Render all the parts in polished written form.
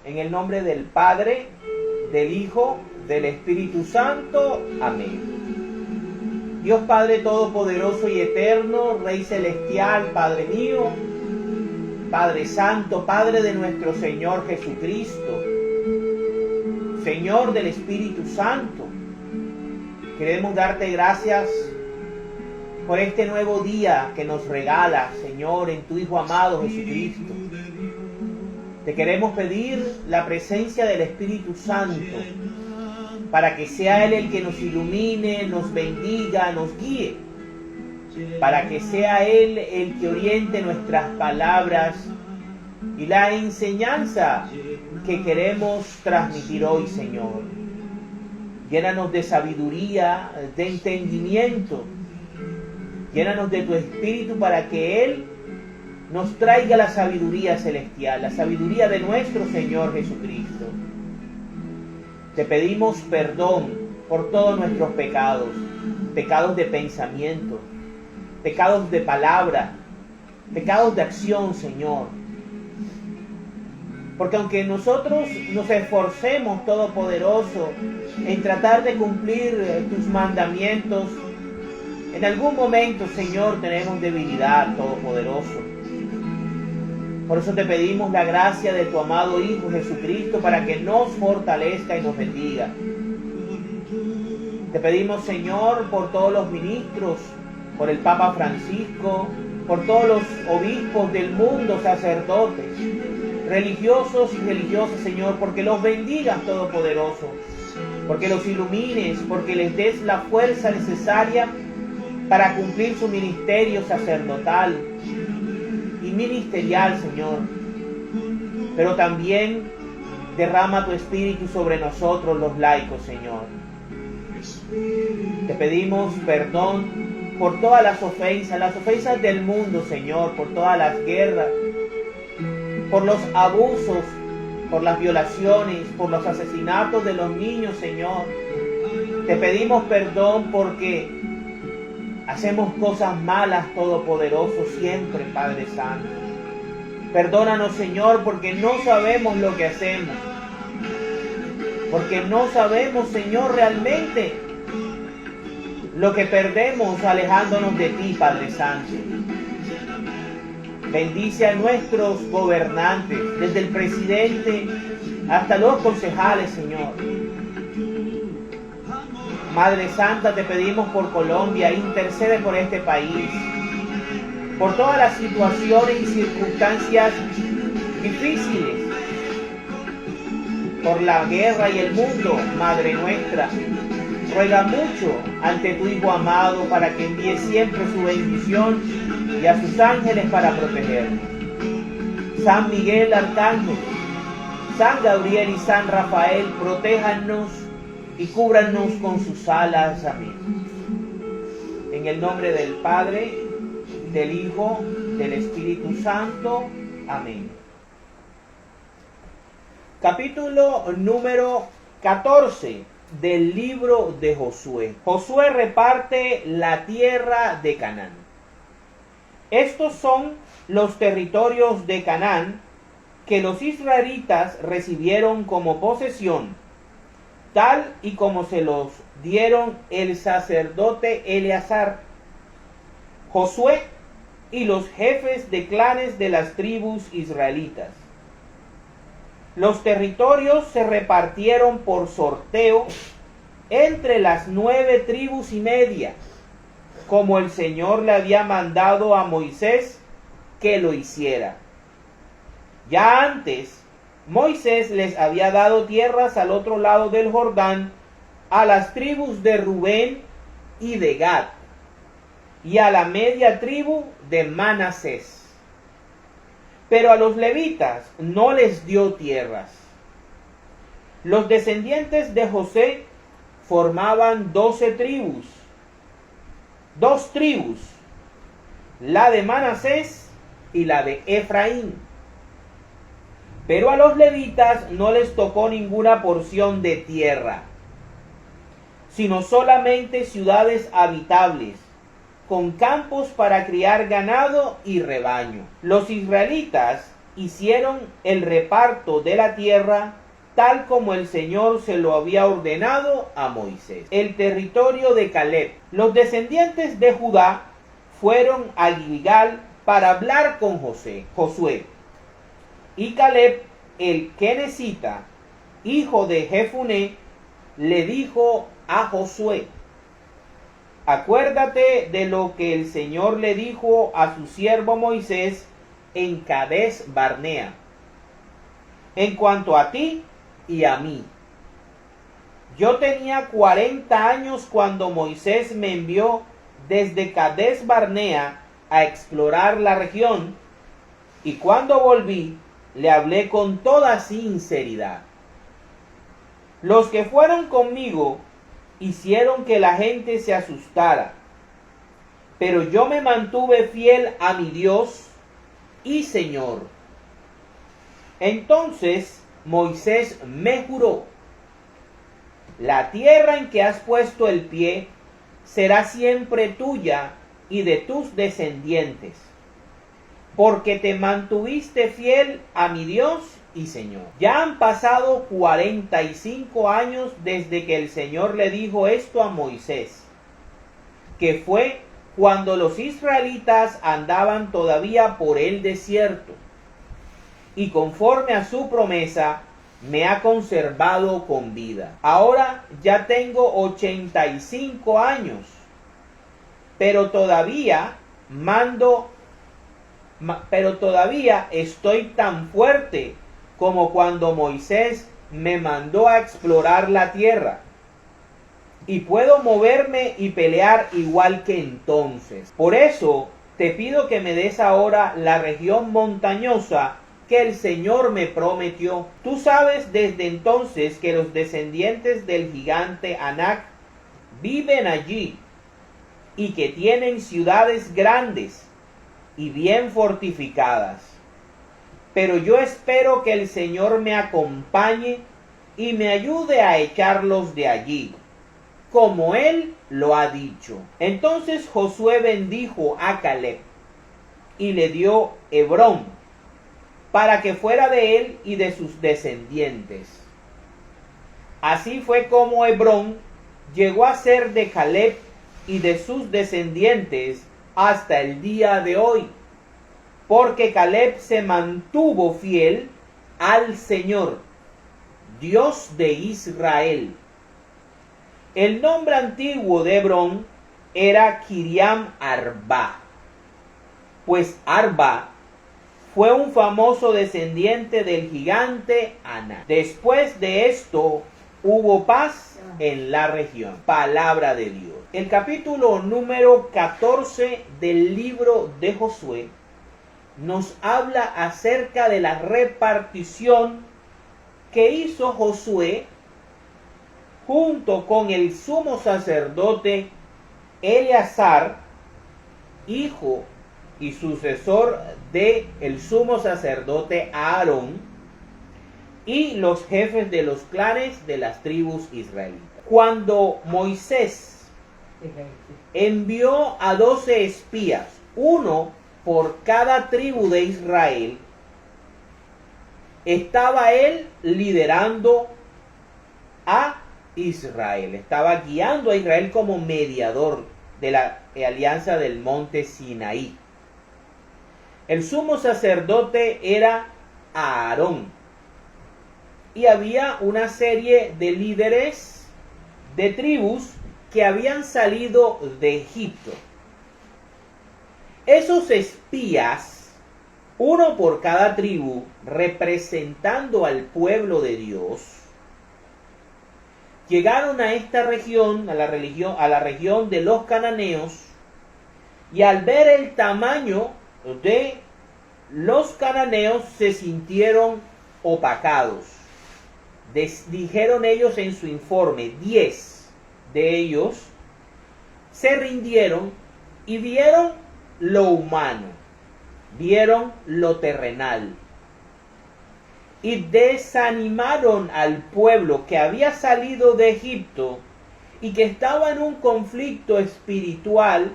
En el nombre del Padre, del Hijo, del Espíritu Santo. Amén. Dios Padre Todopoderoso y Eterno, Rey Celestial, Padre mío, Padre Santo, Padre de nuestro Señor Jesucristo, Señor del Espíritu Santo, queremos darte gracias por este nuevo día que nos regalas, Señor, en tu Hijo amado Jesucristo. Te queremos pedir la presencia del Espíritu Santo para que sea Él el que nos ilumine, nos bendiga, nos guíe, para que sea Él el que oriente nuestras palabras y la enseñanza que queremos transmitir hoy, Señor. Llénanos de sabiduría, de entendimiento, llénanos de tu Espíritu para que Él nos traiga la sabiduría celestial, la sabiduría de nuestro Señor Jesucristo. Te pedimos perdón por todos nuestros pecados, pecados de pensamiento, pecados de palabra, pecados de acción, Señor. Porque aunque nosotros nos esforcemos, Todopoderoso, en tratar de cumplir tus mandamientos, en algún momento, Señor, tenemos debilidad, Todopoderoso. Por eso te pedimos la gracia de tu amado Hijo Jesucristo para que nos fortalezca y nos bendiga. Te pedimos, Señor, por todos los ministros, por el Papa Francisco, por todos los obispos del mundo, sacerdotes, religiosos y religiosas, Señor, porque los bendigas, Todopoderoso, porque los ilumines, porque les des la fuerza necesaria para cumplir su ministerio sacerdotal y ministerial, Señor. Pero también derrama tu Espíritu sobre nosotros los laicos, Señor. Te pedimos perdón por todas las ofensas del mundo, Señor, por todas las guerras, por los abusos, por las violaciones, por los asesinatos de los niños, Señor. Te pedimos perdón porque hacemos cosas malas, Todopoderoso, siempre, Padre Santo. Perdónanos, Señor, porque no sabemos lo que hacemos. Porque no sabemos, Señor, realmente lo que perdemos alejándonos de ti, Padre Santo. Bendice a nuestros gobernantes, desde el presidente hasta los concejales, Señor. Madre Santa, te pedimos por Colombia, intercede por este país, por todas las situaciones y circunstancias difíciles, por la guerra y el mundo, Madre nuestra. Ruega mucho ante tu Hijo amado para que envíe siempre su bendición y a sus ángeles para protegernos. San Miguel Arcángel, San Gabriel y San Rafael, protéjanos y cúbranos con sus alas. Amén. En el nombre del Padre, del Hijo, del Espíritu Santo. Amén. Capítulo número 14 del libro de Josué. Josué reparte la tierra de Canaán. Estos son los territorios de Canaán que los israelitas recibieron como posesión, tal y como se los dieron el sacerdote Eleazar, Josué y los jefes de clanes de las tribus israelitas. Los territorios se repartieron por sorteo entre las 9 tribus y media, como el Señor le había mandado a Moisés que lo hiciera. Ya antes, Moisés les había dado tierras al otro lado del Jordán a las tribus de Rubén y de Gad, y a la media tribu de Manasés. Pero a los levitas no les dio tierras. Los descendientes de José formaban 12 tribus, 2 tribus, la de Manasés y la de Efraín. Pero a los levitas no les tocó ninguna porción de tierra, sino solamente ciudades habitables, con campos para criar ganado y rebaño. Los israelitas hicieron el reparto de la tierra tal como el Señor se lo había ordenado a Moisés. El territorio de Caleb. Los descendientes de Judá fueron a Gilgal para hablar con Josué. Y Caleb, el kenesita, hijo de Jefuné, le dijo a Josué: acuérdate de lo que el Señor le dijo a su siervo Moisés en Cades Barnea, en cuanto a ti y a mí. Yo tenía 40 años cuando Moisés me envió desde Cades Barnea a explorar la región, y cuando volví le hablé con toda sinceridad. Los que fueron conmigo hicieron que la gente se asustara, pero yo me mantuve fiel a mi Dios y Señor. Entonces Moisés me juró: la tierra en que has puesto el pie será siempre tuya y de tus descendientes, porque te mantuviste fiel a mi Dios y Señor. Ya han pasado 45 años desde que el Señor le dijo esto a Moisés, que fue cuando los israelitas andaban todavía por el desierto, y conforme a su promesa me ha conservado con vida. Ahora ya tengo 85 años, pero todavía estoy tan fuerte como cuando Moisés me mandó a explorar la tierra, y puedo moverme y pelear igual que entonces. Por eso te pido que me des ahora la región montañosa que el Señor me prometió. Tú sabes desde entonces que los descendientes del gigante Anac viven allí, y que tienen ciudades grandes y bien fortificadas. Pero yo espero que el Señor me acompañe y me ayude a echarlos de allí, como Él lo ha dicho. Entonces Josué bendijo a Caleb y le dio Hebrón, para que fuera de él y de sus descendientes. Así fue como Hebrón llegó a ser de Caleb y de sus descendientes hasta el día de hoy, porque Caleb se mantuvo fiel al Señor, Dios de Israel. El nombre antiguo de Hebrón era Kiriam Arba, pues Arba fue un famoso descendiente del gigante Anac. Después de esto hubo paz en la región. Palabra de Dios. El capítulo número 14 del libro de Josué nos habla acerca de la repartición que hizo Josué junto con el sumo sacerdote Eleazar, hijo y sucesor de el sumo sacerdote Aarón, y los jefes de los clanes de las tribus israelitas. Cuando Moisés envió a 12 espías, uno por cada tribu de Israel, estaba él liderando a Israel, estaba guiando a Israel como mediador de la alianza del monte Sinaí. El sumo sacerdote era Aarón, y había una serie de líderes de tribus que habían salido de Egipto. Esos espías, uno por cada tribu, representando al pueblo de Dios, llegaron a esta región, a la región de los cananeos, y al ver el tamaño de los cananeos se sintieron opacados, dijeron ellos en su informe, 10 de ellos se rindieron y vieron lo humano, vieron lo terrenal, y desanimaron al pueblo que había salido de Egipto y que estaba en un conflicto espiritual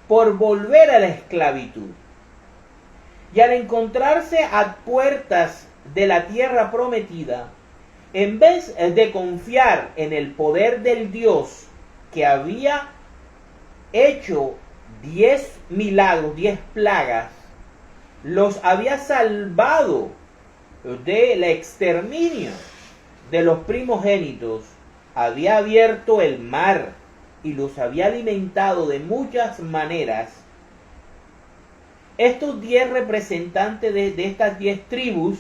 por volver a la esclavitud. Y al encontrarse a puertas de la tierra prometida, en vez de confiar en el poder del Dios que había hecho 10 milagros, 10 plagas, los había salvado del exterminio de los primogénitos, había abierto el mar y los había alimentado de muchas maneras, estos 10 representantes de estas 10 tribus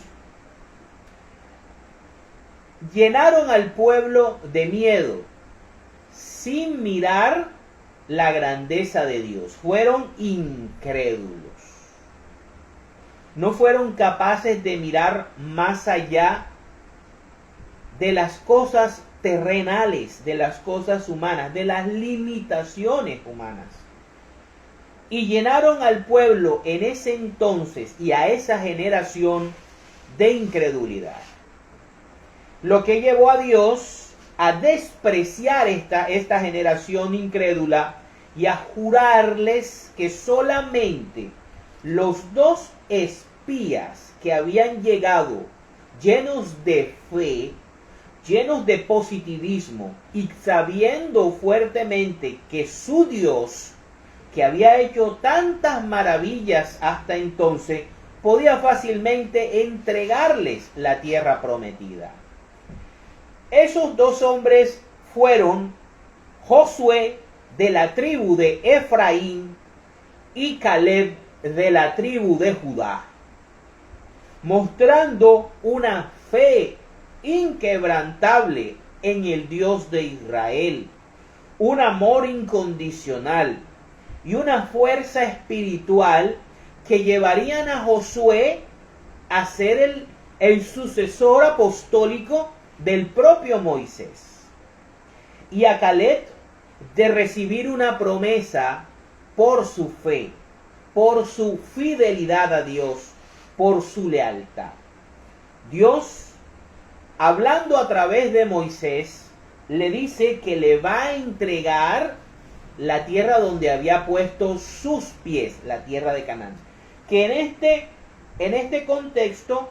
llenaron al pueblo de miedo sin mirar la grandeza de Dios. Fueron incrédulos. No fueron capaces de mirar más allá de las cosas terrenales, de las cosas humanas, de las limitaciones humanas. Y llenaron al pueblo en ese entonces y a esa generación de incredulidad. Lo que llevó a Dios a despreciar esta generación incrédula y a jurarles que solamente los 2 espías que habían llegado llenos de fe, llenos de positivismo y sabiendo fuertemente que su Dios, que había hecho tantas maravillas hasta entonces, podía fácilmente entregarles la tierra prometida. Esos 2 hombres fueron Josué de la tribu de Efraín y Caleb de la tribu de Judá, mostrando una fe inquebrantable en el Dios de Israel, un amor incondicional y una fuerza espiritual que llevarían a Josué a ser el sucesor apostólico del propio Moisés, y a Caleb de recibir una promesa por su fe, por su fidelidad a Dios, por su lealtad. Dios, hablando a través de Moisés, le dice que le va a entregar la tierra donde había puesto sus pies, la tierra de Canaán, que en este contexto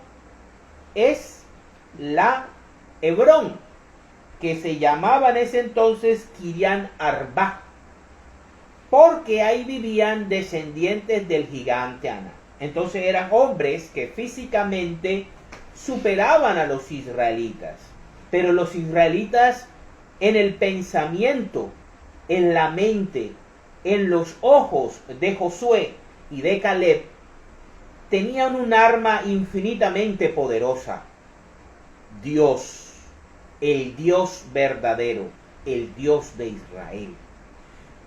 es la Hebrón, que se llamaba en ese entonces Kirián Arba, porque ahí vivían descendientes del gigante Aná. Entonces eran hombres que físicamente superaban a los israelitas, pero los israelitas en el pensamiento, en la mente, en los ojos de Josué y de Caleb, tenían un arma infinitamente poderosa: Dios, el Dios verdadero, el Dios de Israel,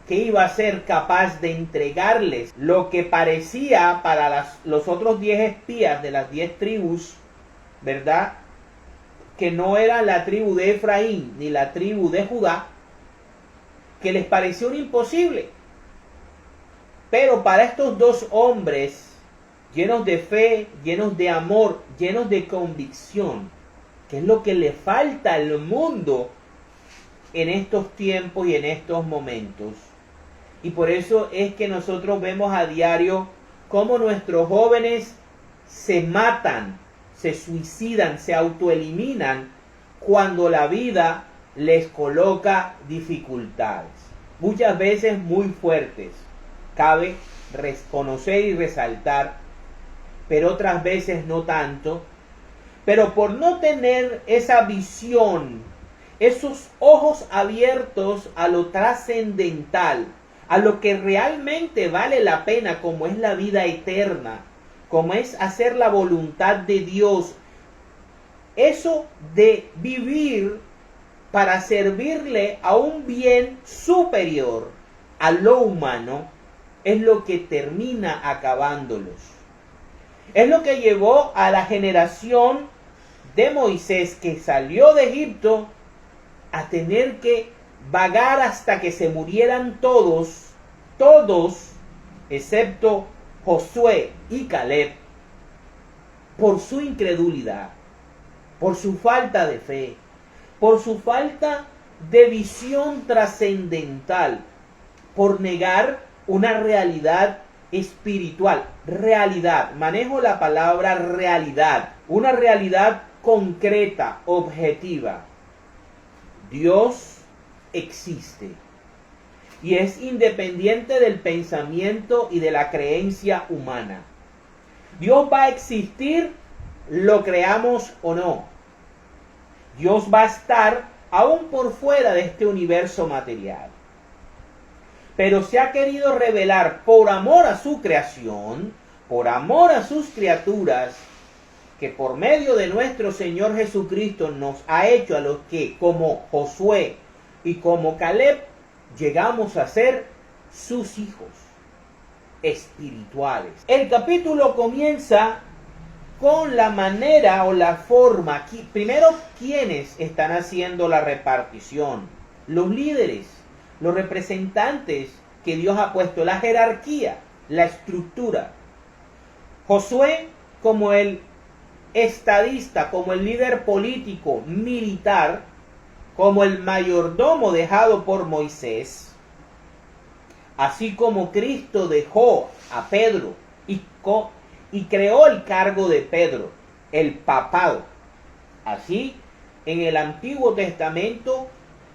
que iba a ser capaz de entregarles lo que parecía para los otros 10 espías de las 10 tribus, ¿verdad?, que no era la tribu de Efraín ni la tribu de Judá, que les pareció un imposible. Pero para estos 2 hombres, llenos de fe, llenos de amor, llenos de convicción, que es lo que le falta al mundo en estos tiempos y en estos momentos. Y por eso es que nosotros vemos a diario cómo nuestros jóvenes se matan, se suicidan, se autoeliminan cuando la vida les coloca dificultades, muchas veces muy fuertes, cabe reconocer y resaltar, pero otras veces no tanto. Pero por no tener esa visión, esos ojos abiertos a lo trascendental, a lo que realmente vale la pena, como es la vida eterna, como es hacer la voluntad de Dios, eso de vivir para servirle a un bien superior a lo humano, es lo que termina acabándolos. Es lo que llevó a la generación de Moisés que salió de Egipto a tener que vagar hasta que se murieran todos, excepto Josué y Caleb, por su incredulidad, por su falta de fe, por su falta de visión trascendental, por negar una realidad espiritual. Realidad, manejo la palabra realidad, una realidad concreta, objetiva. Dios existe y es independiente del pensamiento y de la creencia humana. Dios va a existir, lo creamos o no. Dios va a estar aún por fuera de este universo material. Pero se ha querido revelar por amor a su creación, por amor a sus criaturas, que por medio de nuestro Señor Jesucristo nos ha hecho a los que, como Josué y como Caleb, llegamos a ser sus hijos espirituales. El capítulo comienza con la manera o la forma. Primero, ¿quiénes están haciendo la repartición? Los líderes, los representantes que Dios ha puesto, la jerarquía, la estructura. Josué como el estadista, como el líder político, militar, como el mayordomo dejado por Moisés, así como Cristo dejó a Pedro y creó el cargo de Pedro, el papado. Así, en el Antiguo Testamento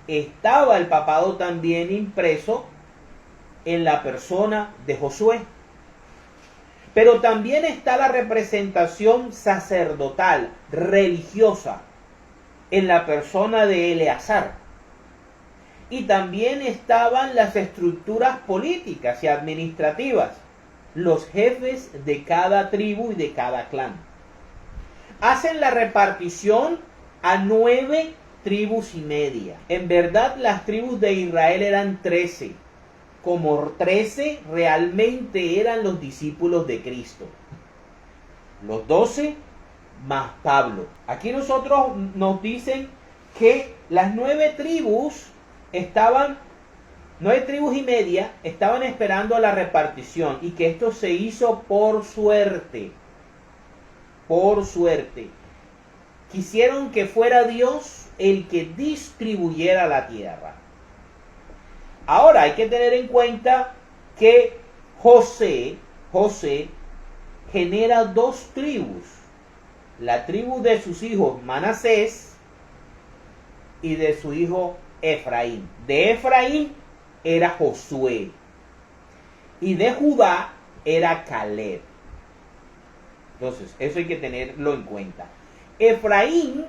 estaba el papado también impreso en la persona de Josué. Pero también está la representación sacerdotal, religiosa, en la persona de Eleazar. Y también estaban las estructuras políticas y administrativas, los jefes de cada tribu y de cada clan. Hacen la repartición a 9 tribus y media. En verdad las tribus de Israel eran 13. Como 13 realmente eran los discípulos de Cristo. Los 12 más Pablo. Aquí nosotros nos dicen que las 9 tribus estaban, 9 tribus y media estaban esperando a la repartición y que esto se hizo por suerte. Por suerte. Quisieron que fuera Dios el que distribuyera la tierra. Ahora hay que tener en cuenta que José genera 2 tribus. La tribu de sus hijos Manasés y de su hijo Efraín. De Efraín era Josué y de Judá era Caleb. Entonces, eso hay que tenerlo en cuenta. Efraín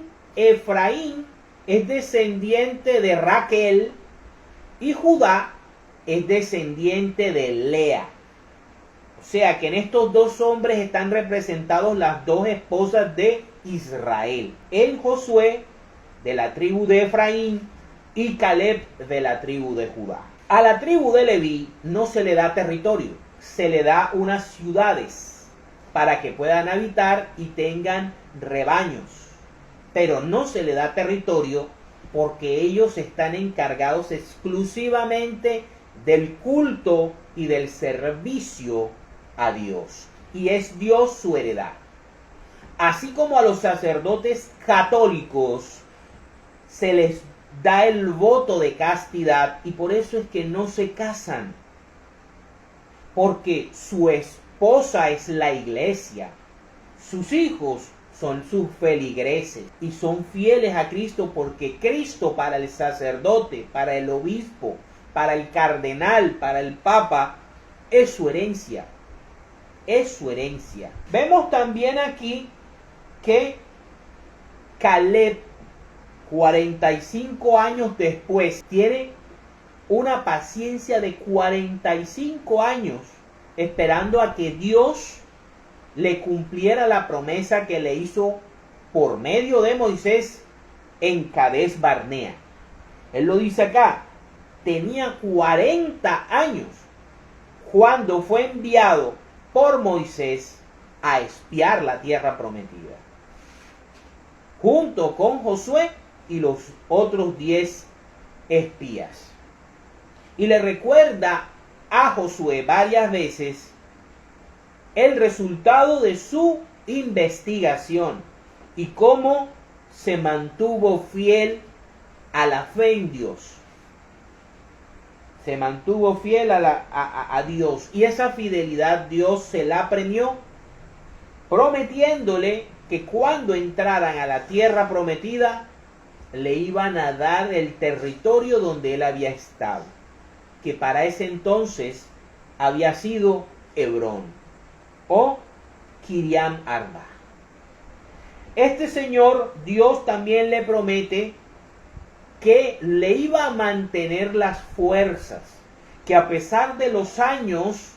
es descendiente de Raquel y Judá es descendiente de Lea. O sea que en estos 2 hombres están representados las 2 esposas de Israel. El Josué de la tribu de Efraín y Caleb de la tribu de Judá. A la tribu de Leví no se le da territorio, se le da unas ciudades para que puedan habitar y tengan rebaños. Pero no se le da territorio porque ellos están encargados exclusivamente del culto y del servicio a Dios. Y es Dios su heredad. Así como a los sacerdotes católicos se les da el voto de castidad y por eso es que no se casan. Porque su esposa es la iglesia. Sus hijos son sus feligreses y son fieles a Cristo porque Cristo para el sacerdote, para el obispo, para el cardenal, para el papa, es su herencia. Es su herencia. Vemos también aquí que Caleb, 45 años después, tiene una paciencia de 45 años esperando a que Dios le cumpliera la promesa que le hizo por medio de Moisés en Cades Barnea. Él lo dice acá, tenía 40 años cuando fue enviado por Moisés a espiar la tierra prometida. junto con Josué y los otros 10 espías. Y le recuerda a Josué varias veces el resultado de su investigación y cómo se mantuvo fiel a la fe en Dios. Se mantuvo fiel a Dios. Y esa fidelidad Dios se la premió, prometiéndole que cuando entraran a la tierra prometida, le iban a dar el territorio donde él había estado, que para ese entonces había sido Hebrón o Kiriam Arba. Este Señor, Dios también le promete que le iba a mantener las fuerzas, que a pesar de los años,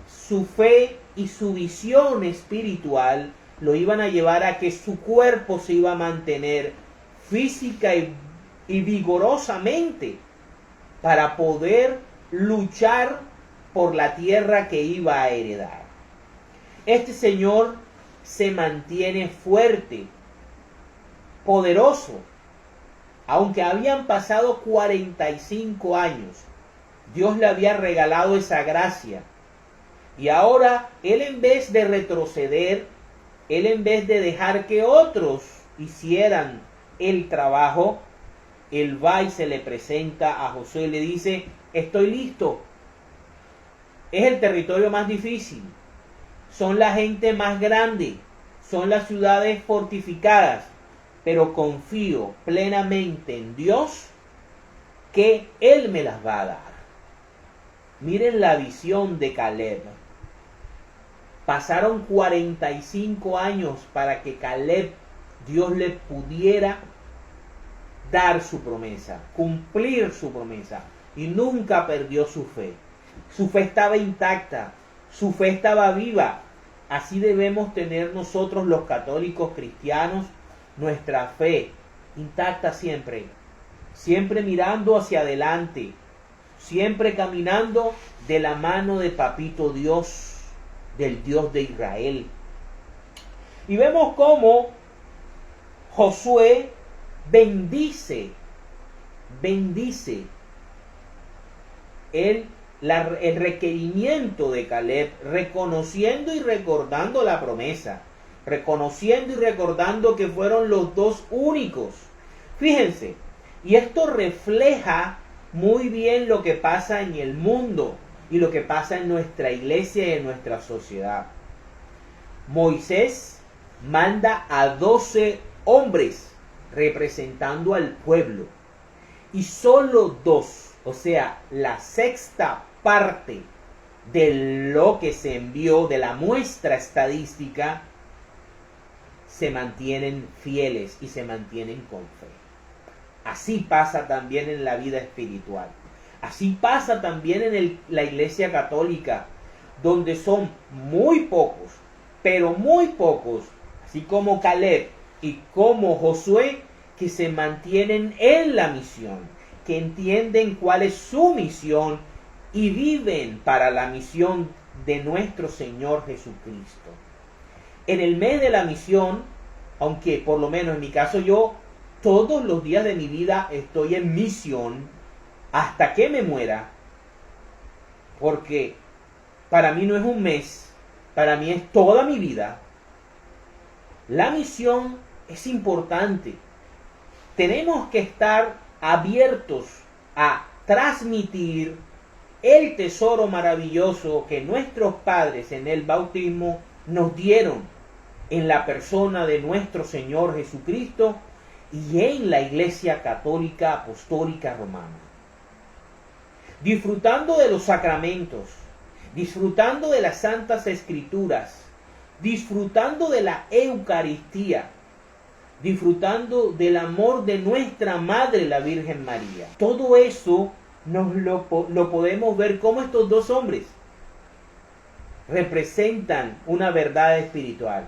su fe y su visión espiritual lo iban a llevar a que su cuerpo se iba a mantener física y vigorosamente para poder luchar por la tierra que iba a heredar. Este Señor se mantiene fuerte, poderoso, aunque habían pasado 45 años. Dios le había regalado esa gracia. Y ahora, él en vez de retroceder, él en vez de dejar que otros hicieran el trabajo, él va y se le presenta a Josué y le dice: estoy listo. Es el territorio más difícil. Son la gente más grande. Son las ciudades fortificadas. Pero confío plenamente en Dios que Él me las va a dar. Miren la visión de Caleb. Pasaron 45 años para que Caleb, Dios le pudiera dar su promesa, cumplir su promesa. Y nunca perdió su fe. Su fe estaba intacta, su fe estaba viva. Así debemos tener nosotros los católicos cristianos nuestra fe intacta siempre. Siempre mirando hacia adelante. Siempre caminando de la mano de Papito Dios, del Dios de Israel. Y vemos cómo Josué bendice el requerimiento de Caleb, reconociendo y recordando la promesa, reconociendo y recordando que fueron los dos únicos. Fíjense, y esto refleja muy bien lo que pasa en el mundo y lo que pasa en nuestra iglesia y en nuestra sociedad. Moisés manda a 12 hombres representando al pueblo, y solo 2, o sea, la sexta parte de lo que se envió, de la muestra estadística, se mantienen fieles y se mantienen con fe. Así pasa también en la vida espiritual. Así pasa también en la iglesia católica, donde son muy pocos, pero muy pocos, así como Caleb y como Josué, que se mantienen en la misión, que entienden cuál es su misión y viven para la misión de nuestro Señor Jesucristo. En el mes de la misión, aunque por lo menos en mi caso yo todos los días de mi vida estoy en misión hasta que me muera, porque para mí no es un mes, para mí es toda mi vida. La misión es importante. Tenemos que estar abiertos a transmitir el tesoro maravilloso que nuestros padres en el bautismo nos dieron en la persona de nuestro Señor Jesucristo y en la Iglesia Católica Apostólica Romana. Disfrutando de los sacramentos, disfrutando de las Santas Escrituras, disfrutando de la Eucaristía, disfrutando del amor de nuestra Madre, la Virgen María. Todo eso nos lo podemos ver como estos dos hombres representan una verdad espiritual.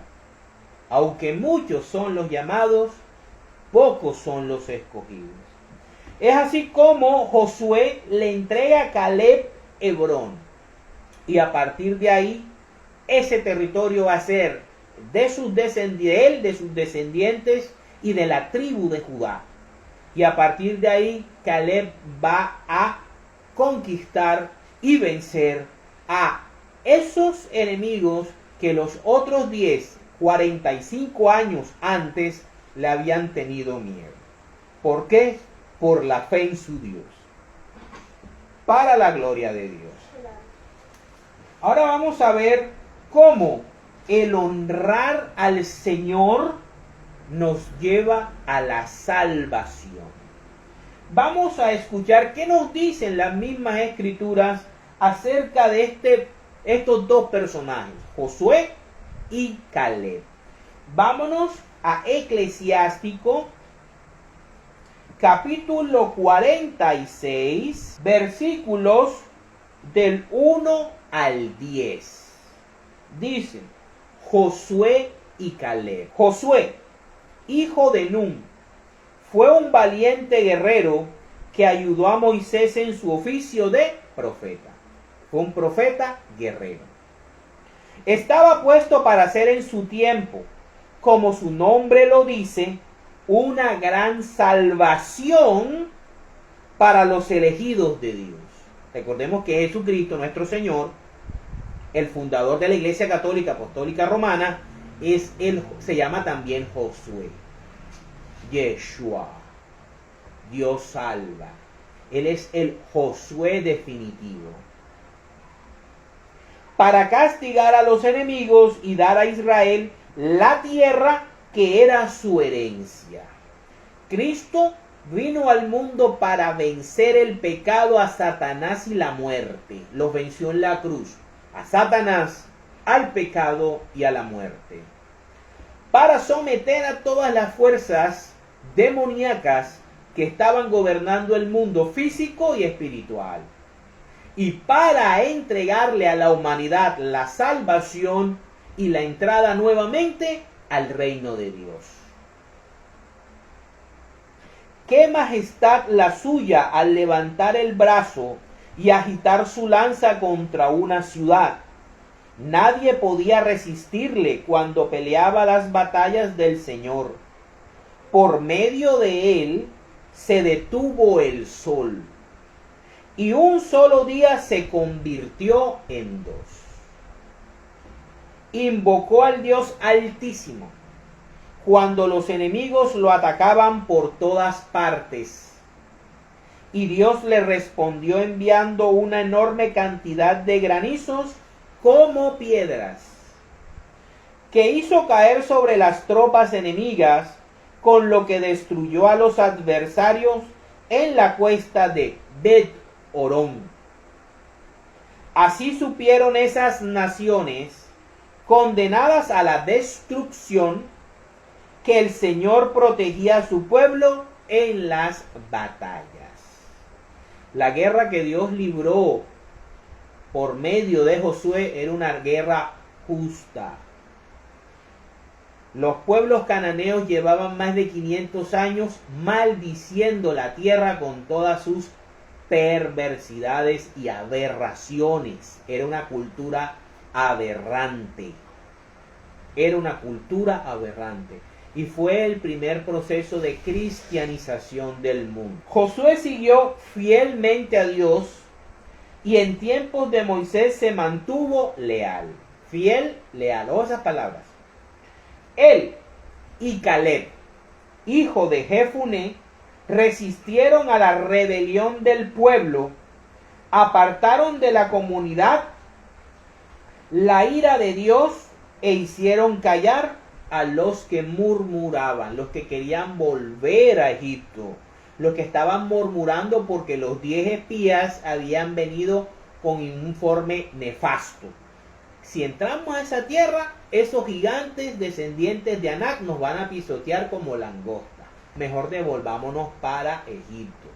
Aunque muchos son los llamados, pocos son los escogidos. Es así como Josué le entrega a Caleb Hebrón. Y a partir de ahí, ese territorio va a ser de sus descendientes y de la tribu de Judá. Y a partir de ahí, Caleb va a conquistar y vencer a esos enemigos que los otros 45 años antes le habían tenido miedo. ¿Por qué? Por la fe en su Dios. Para la gloria de Dios. Ahora vamos a ver cómo el honrar al Señor nos lleva a la salvación. Vamos a escuchar qué nos dicen las mismas escrituras acerca de estos dos personajes, Josué y Caleb. Vámonos a Eclesiástico, capítulo 46, versículos del 1 al 10. Dicen, Josué y Caleb. Josué, hijo de Nun, fue un valiente guerrero que ayudó a Moisés en su oficio de profeta. Fue un profeta guerrero. Estaba puesto para hacer en su tiempo, como su nombre lo dice, una gran salvación para los elegidos de Dios. Recordemos que Jesucristo, nuestro Señor, el fundador de la Iglesia Católica Apostólica Romana, se llama también Josué. Yeshua, Dios salva. Él es el Josué definitivo. Para castigar a los enemigos y dar a Israel la tierra que era su herencia. Cristo vino al mundo para vencer el pecado, a Satanás y la muerte. Los venció en la cruz. A Satanás, al pecado y a la muerte. Para someter a todas las fuerzas demoníacas que estaban gobernando el mundo físico y espiritual. Y para entregarle a la humanidad la salvación y la entrada nuevamente al reino de Dios. Qué majestad la suya al levantar el brazo y agitar su lanza contra una ciudad. Nadie podía resistirle cuando peleaba las batallas del Señor. Por medio de él se detuvo el sol, y un solo día se convirtió en dos. Invocó al Dios Altísimo cuando los enemigos lo atacaban por todas partes, y Dios le respondió enviando una enorme cantidad de granizos como piedras, que hizo caer sobre las tropas enemigas, con lo que destruyó a los adversarios en la cuesta de Bet-Orón. Así supieron esas naciones, condenadas a la destrucción, que el Señor protegía a su pueblo en las batallas. La guerra que Dios libró por medio de Josué era una guerra justa. Los pueblos cananeos llevaban más de 500 años maldiciendo la tierra con todas sus perversidades y aberraciones. Era una cultura aberrante. Era una cultura aberrante. Y fue el primer proceso de cristianización del mundo. Josué siguió fielmente a Dios y en tiempos de Moisés se mantuvo leal. Fiel, leal. O esas palabras. Él y Caleb, hijo de Jefuné, resistieron a la rebelión del pueblo, apartaron de la comunidad la ira de Dios e hicieron callar a los que murmuraban, los que querían volver a Egipto, los que estaban murmurando porque los 10 espías habían venido con un informe nefasto. Si entramos a esa tierra, esos gigantes descendientes de Anac nos van a pisotear como langosta. Mejor devolvámonos para Egipto.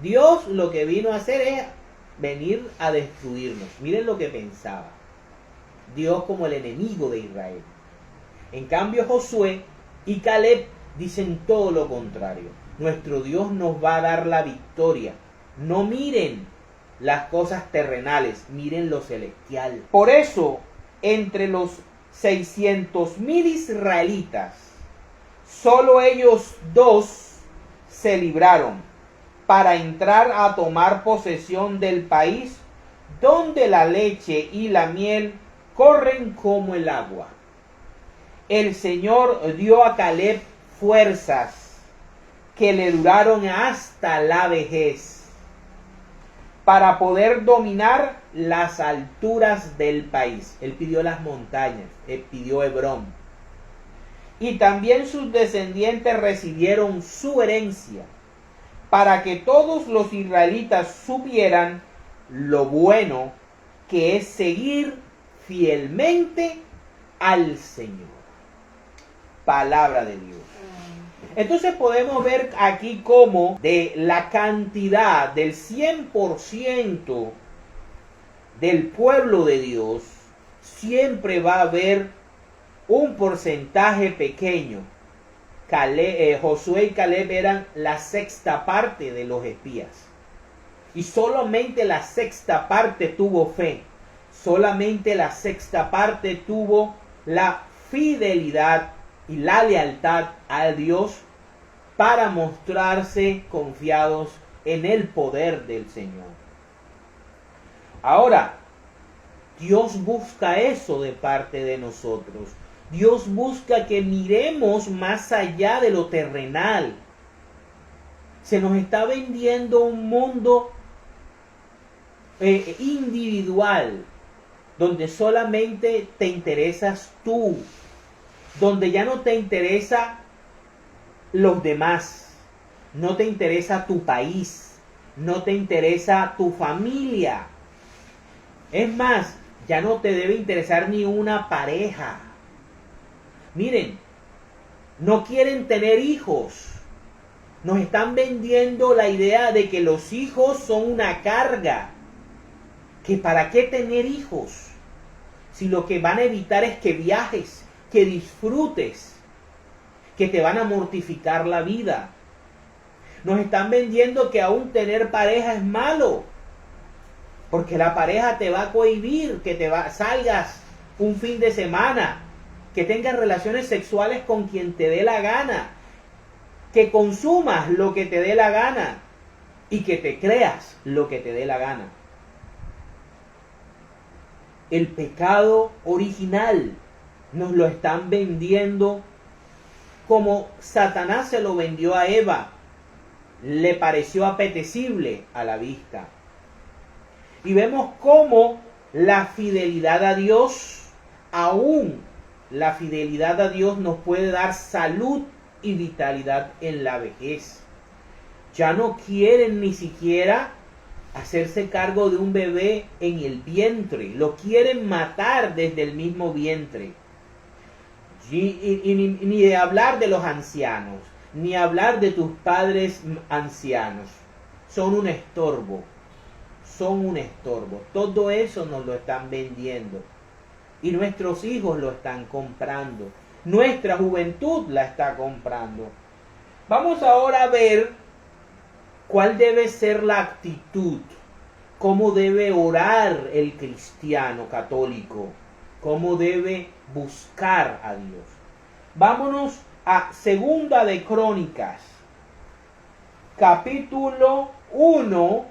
Dios lo que vino a hacer es venir a destruirnos. Miren lo que pensaba Dios como el enemigo de Israel. En cambio, Josué y Caleb dicen todo lo contrario. Nuestro Dios nos va a dar la victoria. No miren las cosas terrenales, miren lo celestial. Por eso, entre los 600,000 israelitas, Solo ellos dos se libraron para entrar a tomar posesión del país donde la leche y la miel corren como el agua. El Señor dio a Caleb fuerzas que le duraron hasta la vejez para poder dominar las alturas del país. Él pidió las montañas, él pidió Hebrón. Y también sus descendientes recibieron su herencia, para que todos los israelitas supieran lo bueno que es seguir fielmente al Señor. Palabra de Dios. Entonces podemos ver aquí cómo de la cantidad del 100% del pueblo de Dios, siempre va a haber un porcentaje pequeño. Josué y Caleb eran la sexta parte de los espías. Y solamente la sexta parte tuvo fe. Solamente la sexta parte tuvo la fidelidad y la lealtad a Dios para mostrarse confiados en el poder del Señor. Ahora, Dios busca eso de parte de nosotros. Dios busca que miremos más allá de lo terrenal. Se nos está vendiendo un mundo individual, donde solamente te interesas tú, donde ya no te interesa los demás, no te interesa tu país, no te interesa tu familia. Es más, ya no te debe interesar ni una pareja. Miren, no quieren tener hijos. Nos están vendiendo la idea de que los hijos son una carga. Que para qué tener hijos, si lo que van a evitar es que viajes, que disfrutes, que te van a mortificar la vida. Nos están vendiendo que aún tener pareja es malo, porque la pareja te va a cohibir, que salgas un fin de semana, que tengas relaciones sexuales con quien te dé la gana, que consumas lo que te dé la gana y que te creas lo que te dé la gana. El pecado original nos lo están vendiendo como Satanás se lo vendió a Eva. Le pareció apetecible a la vista. Y vemos cómo la fidelidad a Dios, aún la fidelidad a Dios nos puede dar salud y vitalidad en la vejez. Ya no quieren ni siquiera hacerse cargo de un bebé en el vientre. Lo quieren matar desde el mismo vientre. Y ni de hablar de los ancianos, ni hablar de tus padres ancianos. Son un estorbo. Son un estorbo. Todo eso nos lo están vendiendo. Y nuestros hijos lo están comprando. Nuestra juventud la está comprando. Vamos ahora a ver cuál debe ser la actitud. Cómo debe orar el cristiano católico. Cómo debe buscar a Dios. Vámonos a Segunda de Crónicas, capítulo 1,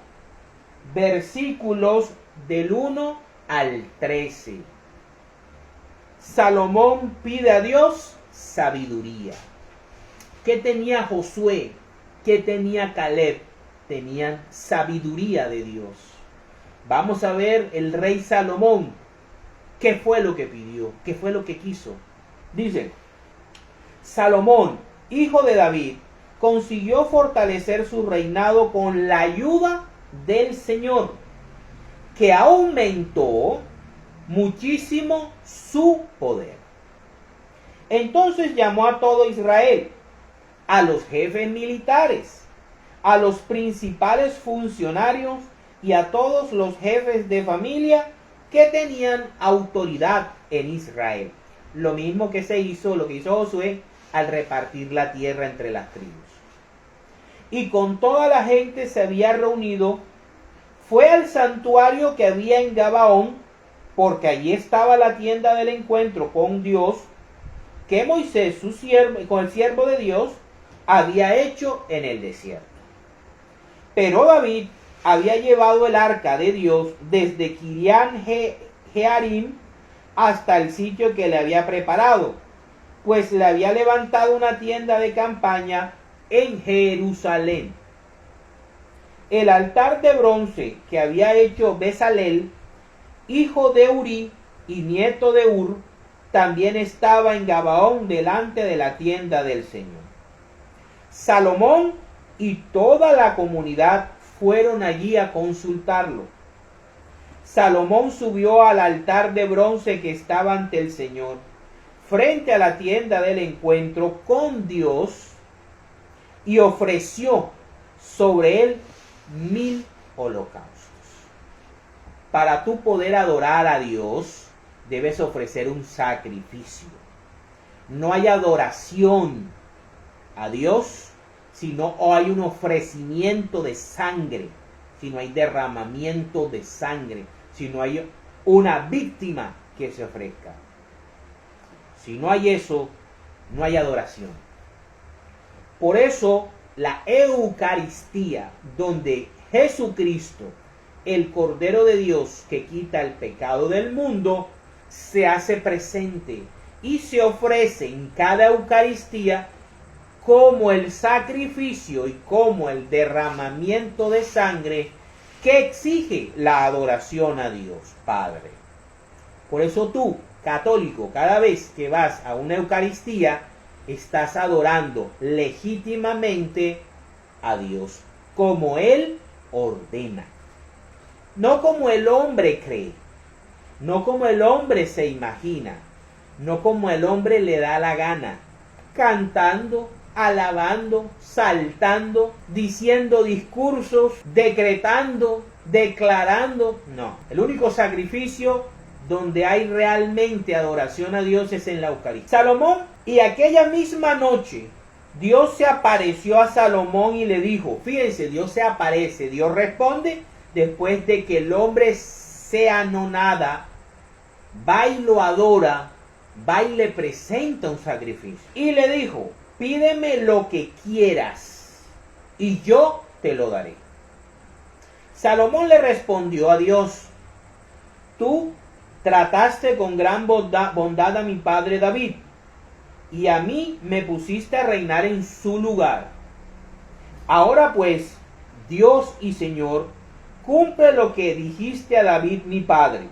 versículos del 1 al 13. Salomón pide a Dios sabiduría. ¿Qué tenía Josué? ¿Qué tenía Caleb? Tenían sabiduría de Dios. Vamos a ver el rey Salomón. ¿Qué fue lo que pidió? ¿Qué fue lo que quiso? Dice, Salomón, hijo de David, consiguió fortalecer su reinado con la ayuda del Señor, que aumentó muchísimo su poder. Entonces llamó a todo Israel, a los jefes militares, a los principales funcionarios y a todos los jefes de familia que tenían autoridad en Israel. Lo mismo que se hizo, lo que hizo Josué al repartir la tierra entre las tribus. Y con toda la gente se había reunido, fue al santuario que había en Gabaón, porque allí estaba la tienda del encuentro con Dios, que Moisés, su siervo, con el siervo de Dios, había hecho en el desierto. Pero David había llevado el arca de Dios desde Kiriat Jearim hasta el sitio que le había preparado, pues le había levantado una tienda de campaña en Jerusalén. El altar de bronce que había hecho Bezalel, hijo de Uri y nieto de Ur, también estaba en Gabaón delante de la tienda del Señor. Salomón y toda la comunidad fueron allí a consultarlo. Salomón subió al altar de bronce que estaba ante el Señor, frente a la tienda del encuentro con Dios, y ofreció sobre él 1000 holocaustos. Para tú poder adorar a Dios, debes ofrecer un sacrificio. No hay adoración a Dios si no hay un ofrecimiento de sangre, si no hay derramamiento de sangre, si no hay una víctima que se ofrezca. Si no hay eso, no hay adoración. Por eso la Eucaristía, donde Jesucristo, el Cordero de Dios que quita el pecado del mundo, se hace presente y se ofrece en cada Eucaristía como el sacrificio y como el derramamiento de sangre que exige la adoración a Dios Padre. Por eso tú, católico, cada vez que vas a una Eucaristía, estás adorando legítimamente a Dios, como Él ordena. No como el hombre cree, no como el hombre se imagina, no como el hombre le da la gana, cantando, alabando, saltando, diciendo discursos, decretando, declarando. No, el único sacrificio donde hay realmente adoración a Dios es en la Eucaristía. Salomón, y aquella misma noche Dios se apareció a Salomón y le dijo, fíjense, Dios se aparece, Dios responde después de que el hombre se anonada, va y lo adora, va y le presenta un sacrificio. Y le dijo, pídeme lo que quieras y yo te lo daré. Salomón le respondió a Dios, tú trataste con gran bondad a mi padre David, y a mí me pusiste a reinar en su lugar. Ahora pues, Dios y Señor, cumple lo que dijiste a David mi padre,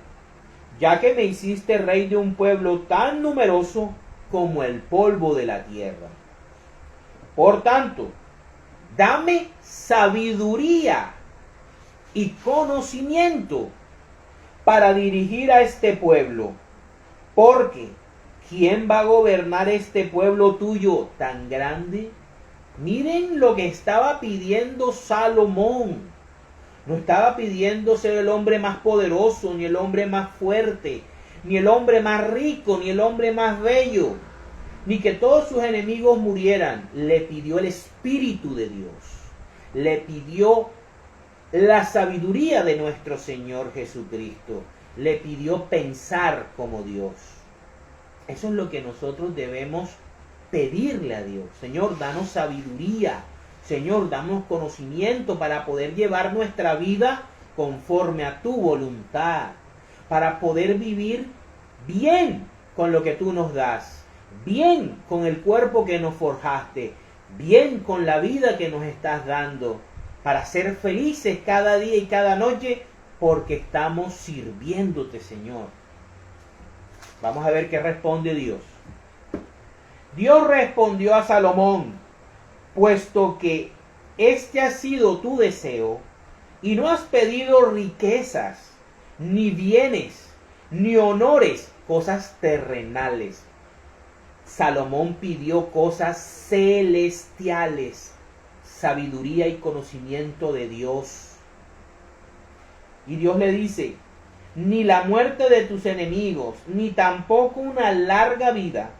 ya que me hiciste rey de un pueblo tan numeroso como el polvo de la tierra. Por tanto, dame sabiduría y conocimiento para dirigir a este pueblo, porque ¿quién va a gobernar este pueblo tuyo tan grande? Miren lo que estaba pidiendo Salomón. No estaba pidiendo ser el hombre más poderoso, ni el hombre más fuerte, ni el hombre más rico, ni el hombre más bello, ni que todos sus enemigos murieran. Le pidió el Espíritu de Dios. Le pidió la sabiduría de nuestro Señor Jesucristo. Le pidió pensar como Dios. Eso es lo que nosotros debemos pedirle a Dios. Señor, danos sabiduría. Señor, danos conocimiento para poder llevar nuestra vida conforme a tu voluntad. Para poder vivir bien con lo que tú nos das. Bien con el cuerpo que nos forjaste. Bien con la vida que nos estás dando. Para ser felices cada día y cada noche porque estamos sirviéndote, Señor. Vamos a ver qué responde Dios. Dios respondió a Salomón, puesto que este ha sido tu deseo, y no has pedido riquezas, ni bienes, ni honores, cosas terrenales. Salomón pidió cosas celestiales, sabiduría y conocimiento de Dios. Y Dios le dice, ni la muerte de tus enemigos, ni tampoco una larga vida,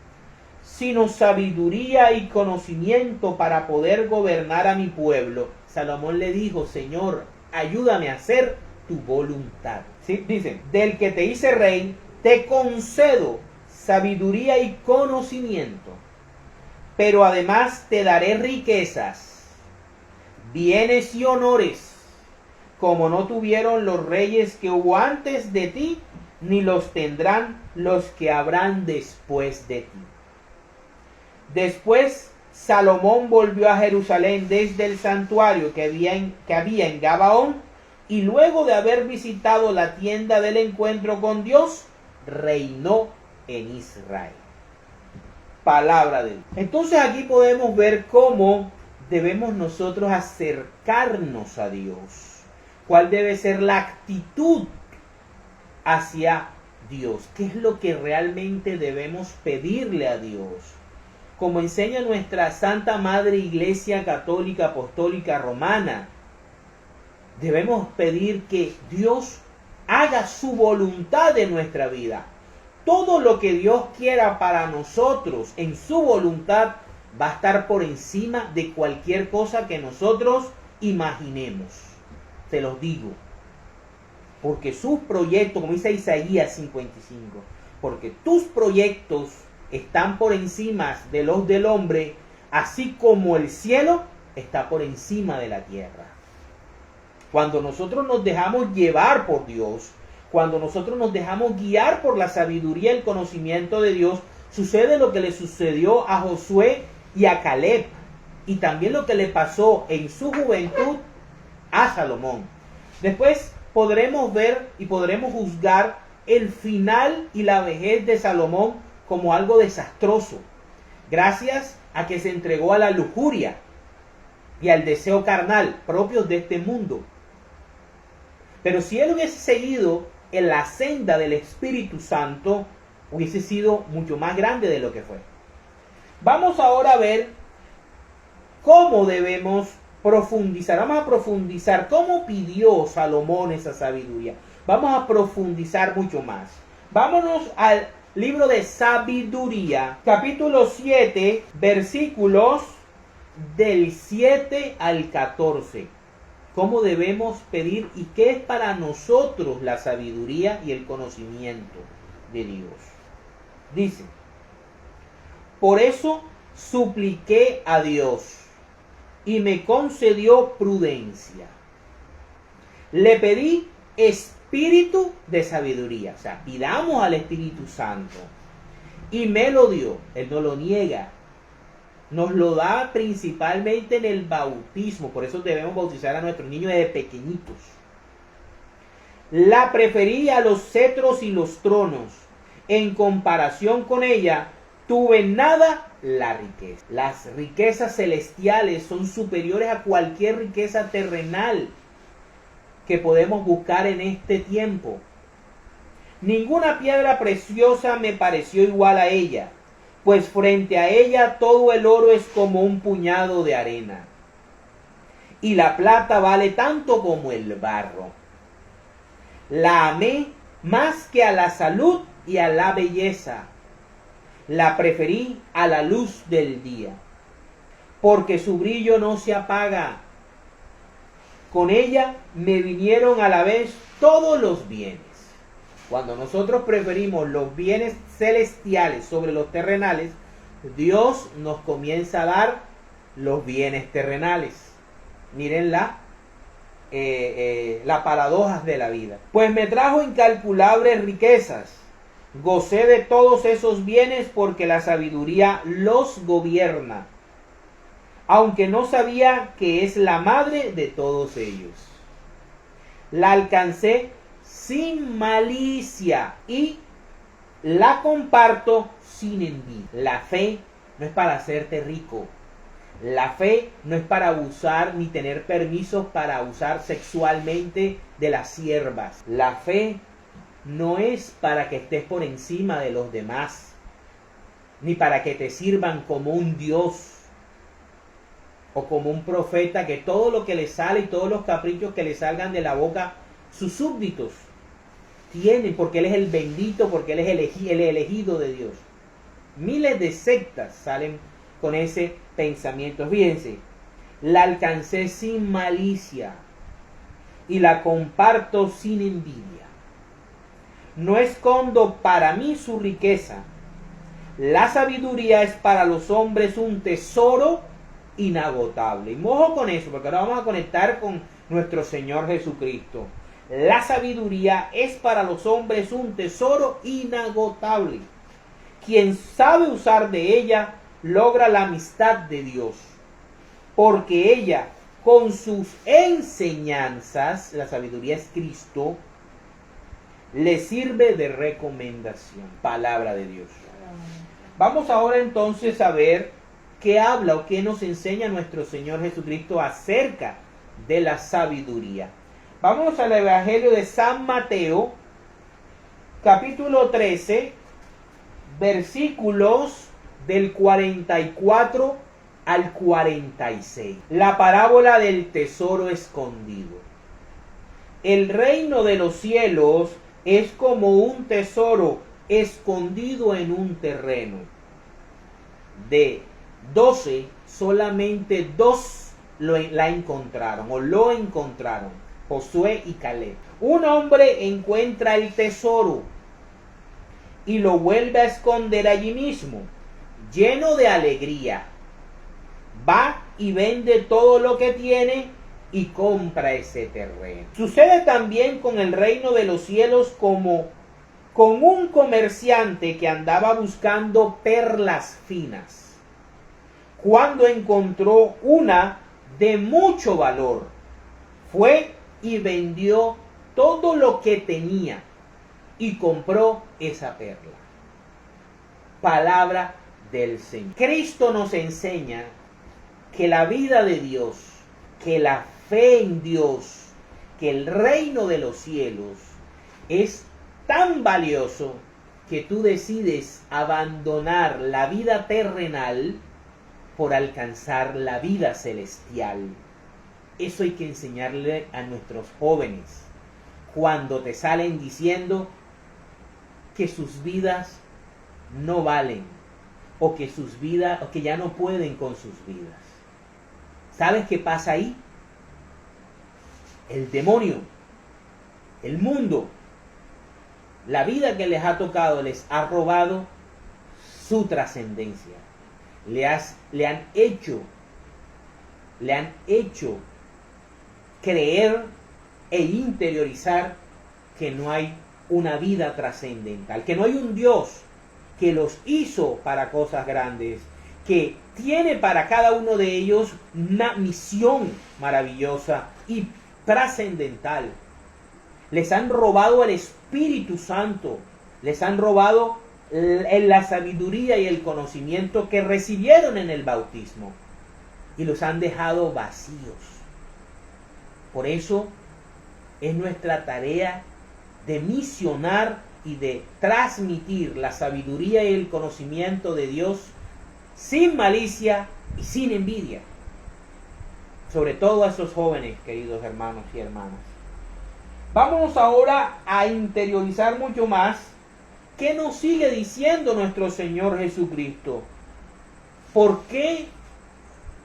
sino sabiduría y conocimiento para poder gobernar a mi pueblo. Salomón le dijo, Señor, ayúdame a hacer tu voluntad. ¿Sí? Dice, del que te hice rey, te concedo sabiduría y conocimiento. Pero además te daré riquezas, bienes y honores, como no tuvieron los reyes que hubo antes de ti, ni los tendrán los que habrán después de ti. Después Salomón volvió a Jerusalén desde el santuario que había en Gabaón, y luego de haber visitado la tienda del encuentro con Dios, reinó en Israel. Palabra de Dios. Entonces aquí podemos ver cómo debemos nosotros acercarnos a Dios. ¿Cuál debe ser la actitud hacia Dios? ¿Qué es lo que realmente debemos pedirle a Dios? Como enseña nuestra Santa Madre Iglesia Católica Apostólica Romana, debemos pedir que Dios haga su voluntad en nuestra vida. Todo lo que Dios quiera para nosotros en su voluntad va a estar por encima de cualquier cosa que nosotros imaginemos. Se los digo. Porque sus proyectos, como dice Isaías 55, porque tus proyectos están por encima de los del hombre, así como el cielo está por encima de la tierra. Cuando nosotros nos dejamos llevar por Dios, cuando nosotros nos dejamos guiar por la sabiduría y el conocimiento de Dios, sucede lo que le sucedió a Josué y a Caleb, y también lo que le pasó en su juventud a Salomón. Después podremos ver y podremos juzgar el final y la vejez de Salomón como algo desastroso, gracias a que se entregó a la lujuria y al deseo carnal propios de este mundo. Pero si él hubiese seguido en la senda del Espíritu Santo, hubiese sido mucho más grande de lo que fue. Vamos ahora a ver cómo debemos profundizar. Vamos a profundizar cómo pidió Salomón esa sabiduría. Vamos a profundizar mucho más. Vámonos al libro de Sabiduría, capítulo 7, versículos del 7 al 14. Cómo debemos pedir y qué es para nosotros la sabiduría y el conocimiento de Dios. Dice: por eso supliqué a Dios y me concedió prudencia. Le pedí espíritu de sabiduría. O sea, pidamos al Espíritu Santo. Y me lo dio. Él no lo niega. Nos lo da principalmente en el bautismo. Por eso debemos bautizar a nuestros niños desde pequeñitos. La preferí a los cetros y los tronos. En comparación con ella, tuve nada la riqueza. Las riquezas celestiales son superiores a cualquier riqueza terrenal que podemos buscar en este tiempo. Ninguna piedra preciosa me pareció igual a ella, pues frente a ella todo el oro es como un puñado de arena, y la plata vale tanto como el barro. La amé más que a la salud y a la belleza. La preferí a la luz del día, porque su brillo no se apaga. Con ella me vinieron a la vez todos los bienes. Cuando nosotros preferimos los bienes celestiales sobre los terrenales, Dios nos comienza a dar los bienes terrenales. Miren las paradojas de la vida. Pues me trajo incalculables riquezas. Gocé de todos esos bienes porque la sabiduría los gobierna, aunque no sabía que es la madre de todos ellos. La alcancé sin malicia y la comparto sin envidia. La fe no es para hacerte rico. La fe no es para abusar ni tener permisos para abusar sexualmente de las siervas. La fe no es para que estés por encima de los demás, ni para que te sirvan como un Dios o como un profeta, que todo lo que le sale y todos los caprichos que le salgan de la boca sus súbditos tienen, porque Él es el bendito, porque Él es el elegido de Dios. Miles de sectas salen con ese pensamiento. Fíjense, la alcancé sin malicia y la comparto sin envidia. No escondo para mí su riqueza, La sabiduría es para los hombres un tesoro inagotable. Y mojo con eso, porque ahora vamos a conectar con nuestro Señor Jesucristo. La sabiduría es para los hombres un tesoro inagotable. Quien sabe usar de ella logra la amistad de Dios, porque ella, con sus enseñanzas, la sabiduría es Cristo, le sirve de recomendación. Palabra de Dios. Vamos ahora entonces a ver qué habla o qué nos enseña nuestro Señor Jesucristo acerca de la sabiduría. Vamos al Evangelio de San Mateo, capítulo 13, versículos del 44 al 46. La parábola del tesoro escondido. El reino de los cielos es como un tesoro escondido en un terreno. De 12, solamente 2 la encontraron o lo encontraron, Josué y Caleb. Un hombre encuentra el tesoro y lo vuelve a esconder allí mismo, lleno de alegría. Va y vende todo lo que tiene y compra ese terreno. Sucede también con el reino de los cielos como con un comerciante que andaba buscando perlas finas. Cuando encontró una de mucho valor, fue y vendió todo lo que tenía y compró esa perla. Palabra del Señor. Cristo nos enseña que la vida de Dios, que la fe en Dios, que el reino de los cielos es tan valioso que tú decides abandonar la vida terrenal por alcanzar la vida celestial. Eso hay que enseñarle a nuestros jóvenes cuando te salen diciendo que sus vidas no valen o que sus vidas o que ya no pueden con sus vidas. ¿Sabes qué pasa ahí? El demonio, el mundo, la vida que les ha tocado les ha robado su trascendencia. Le han hecho creer e interiorizar que no hay una vida trascendental, que no hay un Dios que los hizo para cosas grandes, que tiene para cada uno de ellos una misión maravillosa y trascendental. Les han robado el Espíritu Santo, les han robado la sabiduría y el conocimiento que recibieron en el bautismo y los han dejado vacíos. Por eso es nuestra tarea de misionar y de transmitir la sabiduría y el conocimiento de Dios sin malicia y sin envidia. Sobre todo a esos jóvenes, queridos hermanos y hermanas. Vámonos ahora a interiorizar mucho más qué nos sigue diciendo nuestro Señor Jesucristo. ¿Por qué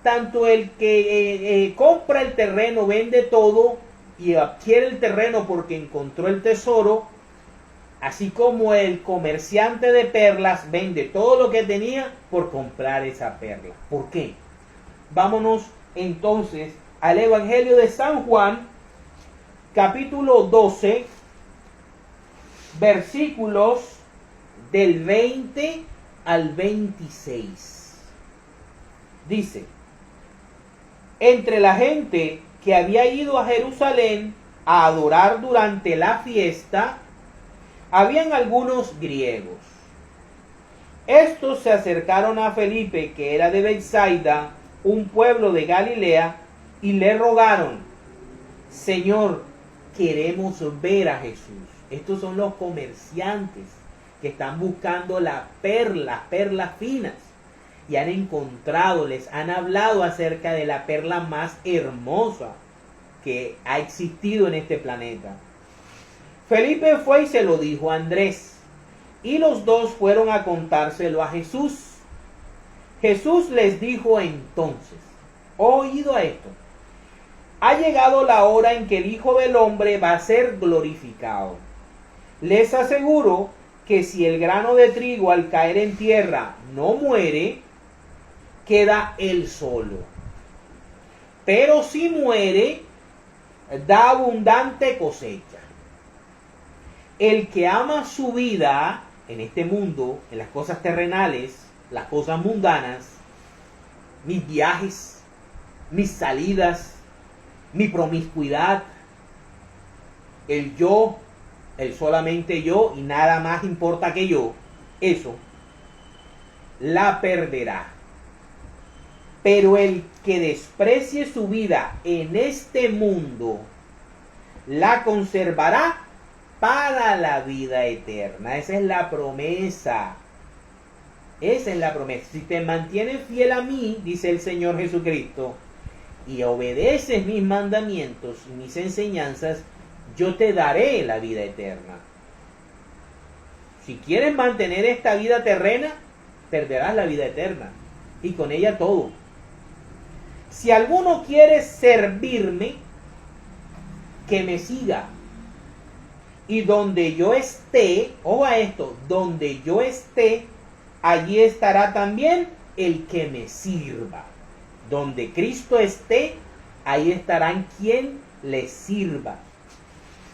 tanto el que compra el terreno, vende todo y adquiere el terreno porque encontró el tesoro, así como el comerciante de perlas vende todo lo que tenía por comprar esa perla? ¿Por qué? Vámonos entonces al Evangelio de San Juan, capítulo 12, versículos del 20 al 26. Dice: entre la gente que había ido a Jerusalén a adorar durante la fiesta, habían algunos griegos. Estos se acercaron a Felipe, que era de Betsaida, un pueblo de Galilea, y le rogaron: Señor, queremos ver a Jesús. Estos son los comerciantes que están buscando las perlas finas, y han encontrado, les han hablado acerca de la perla más hermosa que ha existido en este planeta. Felipe fue y se lo dijo a Andrés, y los dos fueron a contárselo a Jesús. Jesús les dijo entonces: oído a esto, ha llegado la hora en que el Hijo del Hombre va a ser glorificado. Les aseguro que si el grano de trigo al caer en tierra no muere, queda él solo. Pero si muere, da abundante cosecha. El que ama su vida en este mundo, en las cosas terrenales, las cosas mundanas, mis viajes, mis salidas, mi promiscuidad, el yo, el solamente yo y nada más importa que yo, eso la perderá. Pero el que desprecie su vida en este mundo, la conservará para la vida eterna. Esa es la promesa. Esa es la promesa. Si te mantienes fiel a mí, dice el Señor Jesucristo, y obedeces mis mandamientos y mis enseñanzas, yo te daré la vida eterna. Si quieres mantener esta vida terrena, perderás la vida eterna y con ella todo. Si alguno quiere servirme, que me siga. Y donde yo esté, ojo a esto, donde yo esté, allí estará también el que me sirva. Donde Cristo esté, ahí estarán quien le sirva.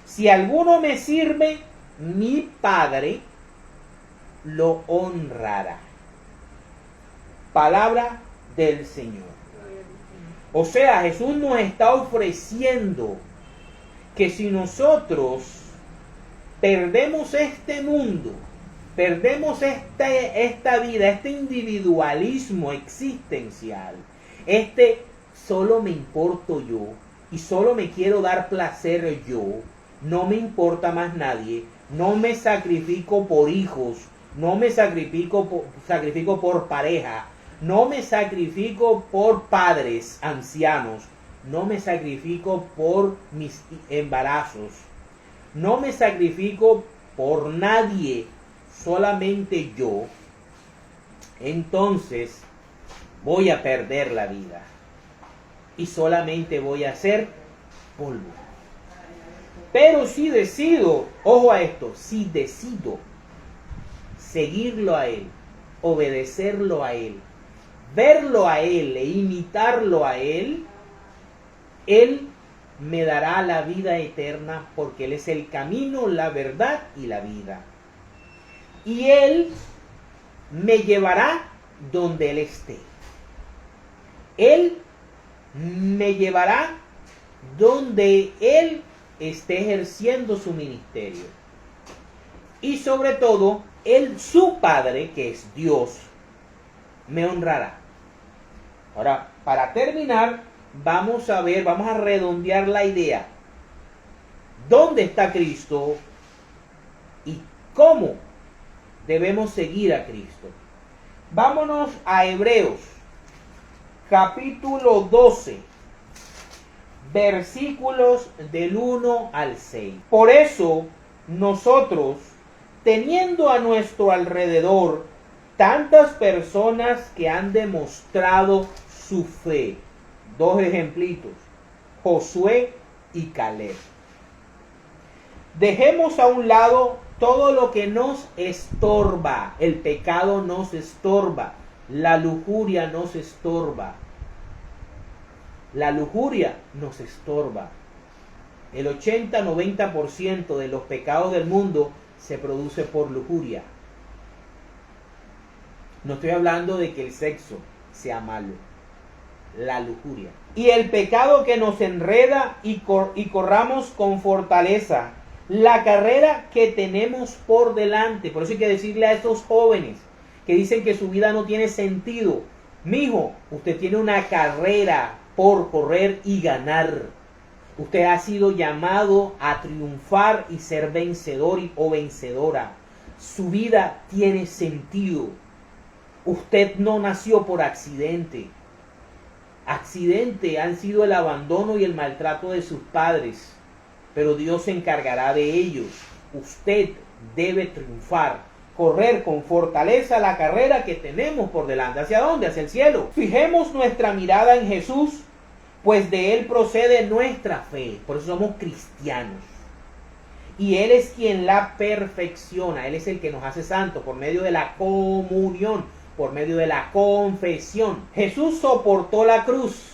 Si alguno me sirve, mi Padre lo honrará. Palabra del Señor. O sea, Jesús nos está ofreciendo que si nosotros perdemos este mundo, perdemos esta vida, este individualismo existencial, solo me importo yo y solo me quiero dar placer yo, no me importa más nadie, no me sacrifico por hijos, no me sacrifico por pareja, no me sacrifico por padres ancianos, no me sacrifico por mis embarazos, no me sacrifico por nadie, solamente yo, entonces voy a perder la vida y solamente voy a ser polvo. Pero si decido, ojo a esto, si decido seguirlo a Él, obedecerlo a Él, verlo a Él e imitarlo a Él, Él me dará la vida eterna porque Él es el camino, la verdad y la vida. Y Él me llevará donde Él esté. Él me llevará donde Él esté ejerciendo su ministerio. Y sobre todo, Él, su Padre, que es Dios, me honrará. Ahora, para terminar, vamos a redondear la idea. ¿Dónde está Cristo? ¿Y cómo debemos seguir a Cristo? Vámonos a Hebreos, capítulo 12, versículos del 1 al 6. Por eso, nosotros, teniendo a nuestro alrededor tantas personas que han demostrado su fe, dos ejemplitos, Josué y Caleb, dejemos a un lado todo lo que nos estorba. El pecado nos estorba, la lujuria nos estorba. La lujuria nos estorba. El 80-90% de los pecados del mundo se produce por lujuria. No estoy hablando de que el sexo sea malo, la lujuria. Y el pecado que nos enreda y corramos con fortaleza la carrera que tenemos por delante. Por eso hay que decirle a estos jóvenes que dicen que su vida no tiene sentido: mijo, usted tiene una carrera por correr y ganar. Usted ha sido llamado a triunfar y ser vencedor o vencedora. Su vida tiene sentido. Usted no nació por accidente. Accidente han sido el abandono y el maltrato de sus padres, pero Dios se encargará de ellos. Usted debe triunfar, correr con fortaleza la carrera que tenemos por delante. ¿Hacia dónde? Hacia el cielo. Fijemos nuestra mirada en 'pues de Él procede nuestra fe'. Por eso somos cristianos. y Él es quien la perfecciona. Él es el que nos hace santos por medio de la comunión, por medio de la confesión. Jesús soportó la cruz.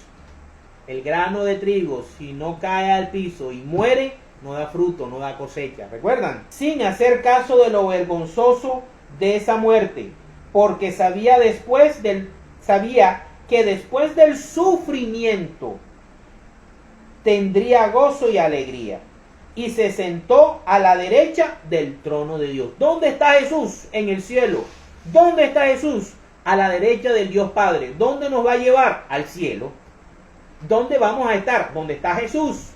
El grano de trigo, si no cae al piso y muere, no da fruto, no da cosecha. ¿Recuerdan? Sin hacer caso de lo vergonzoso de esa muerte, porque sabía que después del sufrimiento tendría gozo y alegría. Y se sentó a la derecha del trono de Dios. ¿Dónde está Jesús? En el cielo. ¿Dónde está Jesús? A la derecha del Dios Padre. ¿Dónde nos va a llevar? Al cielo. ¿Dónde vamos a estar? ¿Dónde está Jesús?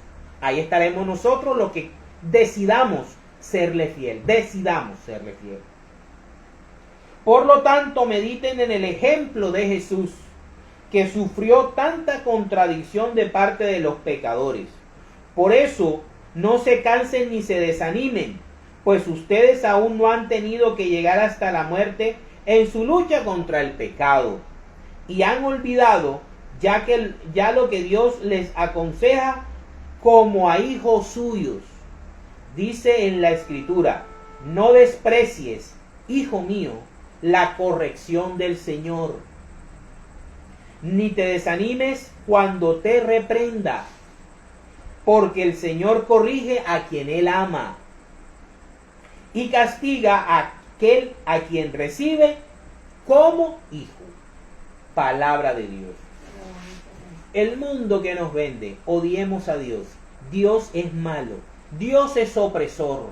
Ahí estaremos nosotros los que decidamos serle fiel. Decidamos serle fiel. Por lo tanto, mediten en el ejemplo de Jesús, que sufrió tanta contradicción de parte de los pecadores. Por eso, no se cansen ni se desanimen, pues ustedes aún no han tenido que llegar hasta la muerte en su lucha contra el pecado. Y han olvidado ya lo que Dios les aconseja como a hijos suyos. Dice en la Escritura: no desprecies, hijo mío, la corrección del Señor, ni te desanimes cuando te reprenda, porque el Señor corrige a quien Él ama y castiga a aquel a quien recibe como hijo. Palabra de Dios. El mundo que nos vende, odiemos a Dios. Dios es malo. Dios es opresor.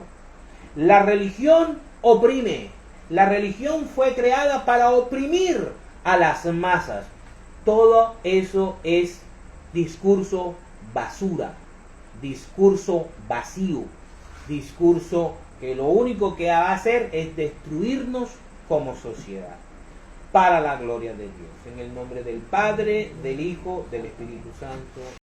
La religión oprime. La religión fue creada para oprimir a las masas. Todo eso es discurso basura, discurso vacío, discurso que lo único que va a hacer es destruirnos como sociedad. Para la gloria de Dios. En el nombre del Padre, del Hijo, del Espíritu Santo.